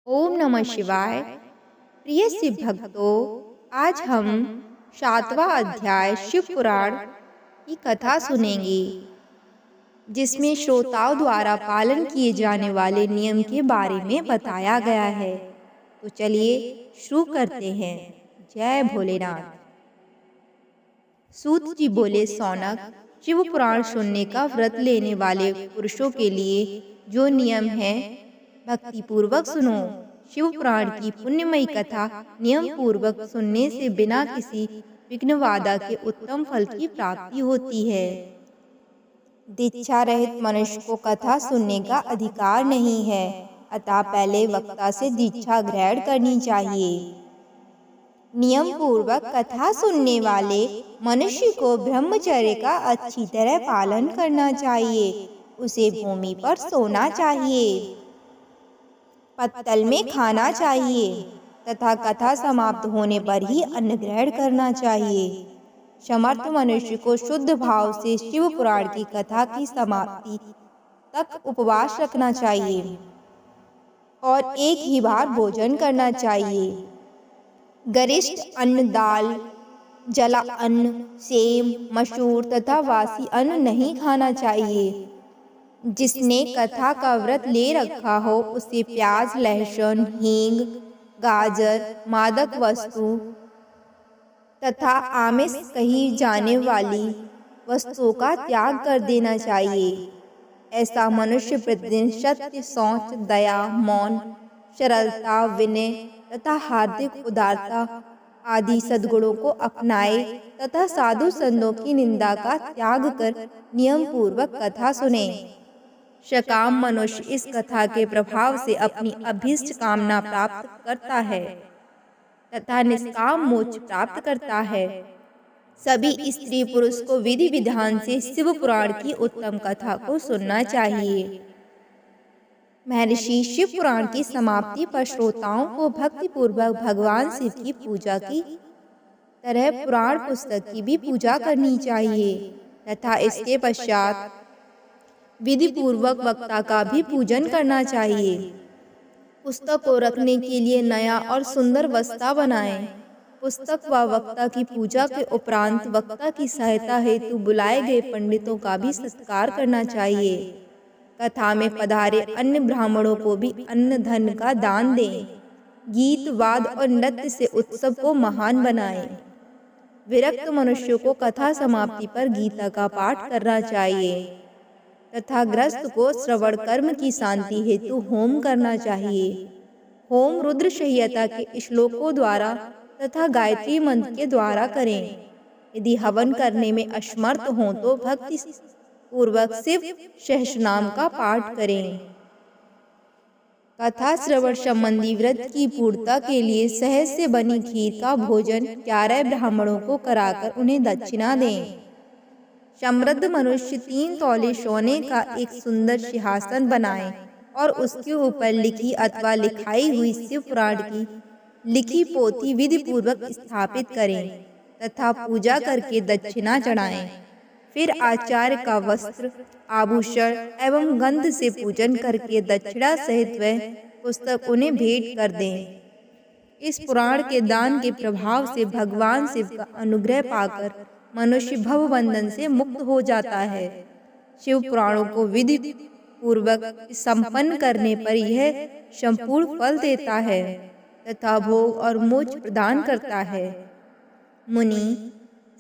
ओम नमः शिवाय। प्रिय शिव भक्तों, आज हम 7वां अध्याय शिव पुराण की कथा सुनेंगे, जिसमें श्रोताओं द्वारा पालन किए जाने वाले नियम के बारे में बताया गया है। तो चलिए शुरू करते हैं। जय भोलेनाथ। सूत जी बोले, सौनक, शिव पुराण सुनने का व्रत लेने वाले पुरुषों के लिए जो नियम है, भक्ति पूर्वक सुनो। शिव पुराण की पुण्यमयी कथा नियम पूर्वक सुनने से बिना किसी विघ्न बाधा के उत्तम फल की प्राप्ति होती है। दीक्षा रहित मनुष्य को कथा सुनने का अधिकार नहीं है, अतः पहले वक्ता से दीक्षा ग्रहण करनी चाहिए। नियम पूर्वक कथा सुनने वाले मनुष्य को ब्रह्मचर्य का अच्छी तरह पालन करना चाहिए। उसे भूमि पर सोना चाहिए, पत्तल में खाना चाहिए तथा कथा समाप्त होने पर ही अन्न ग्रहण करना चाहिए। समर्थ मनुष्य को शुद्ध भाव से शिव पुराण की कथा की समाप्ति तक उपवास रखना चाहिए और एक ही बार भोजन करना चाहिए। गरिष्ठ अन्न, दाल, जला अन्न, सेम, मसूर तथा वासी अन्न नहीं खाना चाहिए। जिसने कथा का व्रत ले रखा हो उसे प्याज, लहसुन, हींग, गाजर, मादक वस्तु तथा आमिष कही जाने वाली वस्तुओं का त्याग कर देना चाहिए। ऐसा मनुष्य प्रतिदिन सत्य, शौच, दया, मौन, सरलता, विनय तथा हार्दिक उदारता आदि सद्गुणों को अपनाए तथा साधु संतों की निंदा का त्याग कर नियम पूर्वक कथा सुने। सकाम मनुष्य इस कथा के प्रभाव से अपनी अभीष्ट कामना प्राप्त करता है तथा निष्काम मोक्ष प्राप्त करता है। सभी स्त्री पुरुष को विधि विधान से शिव पुराण की उत्तम कथा को सुनना चाहिए। महर्षि शिव पुराण की समाप्ति पर श्रोताओं को भक्ति पूर्वक भगवान शिव की पूजा की तरह पुराण पुस्तक की भी पूजा करनी चाहिए तथा इसके पश्चात विधि पूर्वक वक्ता का भी पूजन करना चाहिए। पुस्तक को रखने के लिए नया और सुंदर बस्ता बनाएं। पुस्तक व वक्ता की पूजा के उपरांत वक्ता की सहायता हेतु बुलाए गए पंडितों का भी सत्कार करना चाहिए। कथा में पधारे अन्य ब्राह्मणों को भी अन्न धन का दान दें। गीत, वाद और नृत्य से उत्सव को महान बनाएं। विरक्त मनुष्यों को कथा समाप्ति पर गीता का पाठ करना चाहिए तथा ग्रस्त को श्रवण कर्म की शांति हेतु होम करना चाहिए। होम रुद्र संहिता के श्लोकों द्वारा तथा गायत्री मंत्र के द्वारा करें। यदि हवन करने में असमर्थ हों तो भक्ति पूर्वक शिव सहस्रनाम का पाठ करें। कथा श्रवण संबंधी व्रत की पूर्णता के लिए शहद से बनी खीर का भोजन 11 ब्राह्मणों को कराकर उन्हें दक्षिणा दें। समृद्ध मनुष्य 3 तौले सोने का एक सुंदर सिंहासन बनाए और उसके ऊपर लिखी अथवा लिखाई हुई शिव पुराण की लिखी पोथी विधि पूर्वक स्थापित करें तथा पूजा करके दक्षिणा चढ़ाएं। फिर आचार्य का वस्त्र, आभूषण एवं गंध से पूजन करके दक्षिणा सहित वह पुस्तक उन्हें भेंट कर दें। इस पुराण के दान के प्रभाव से भगवान शिव का अनुग्रह पाकर मनुष्य भवबंधन से मुक्त हो जाता है। शिव पुराणों को विधि पूर्वक संपन्न करने पर यह संपूर्ण फल देता है तथा भोग और मोक्ष प्रदान करता है। मुनि,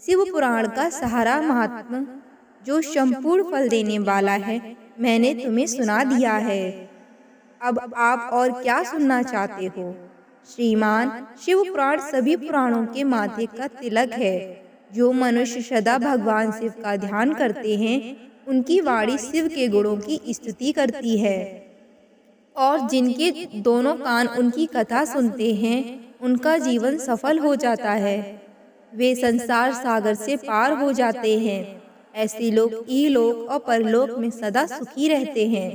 शिव पुराण का सारा महात्मा जो संपूर्ण फल देने वाला है, मैंने तुम्हें सुना दिया है। अब आप और क्या सुनना चाहते हो? श्रीमान, शिव पुराण सभी पुराणों के माथे का तिलक है। जो मनुष्य सदा भगवान शिव का ध्यान करते हैं, उनकी वाणी शिव के गुणों की स्तुति करती है और जिनके दोनों कान उनकी कथा सुनते हैं, उनका जीवन सफल हो जाता है। वे संसार सागर से पार हो जाते हैं। ऐसे लोग इहलोक और परलोक में सदा सुखी रहते हैं।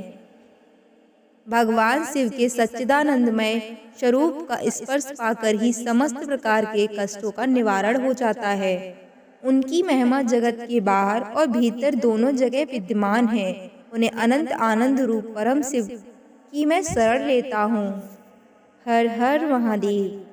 भगवान शिव के सच्चिदानंदमय स्वरूप का स्पर्श पाकर ही समस्त प्रकार के कष्टों का निवारण हो जाता है। उनकी महिमा जगत के बाहर और भीतर दोनों जगह विद्यमान है। उन्हें अनंत आनंद रूप परम शिव की मैं शरण लेता हूँ। हर हर महादेव।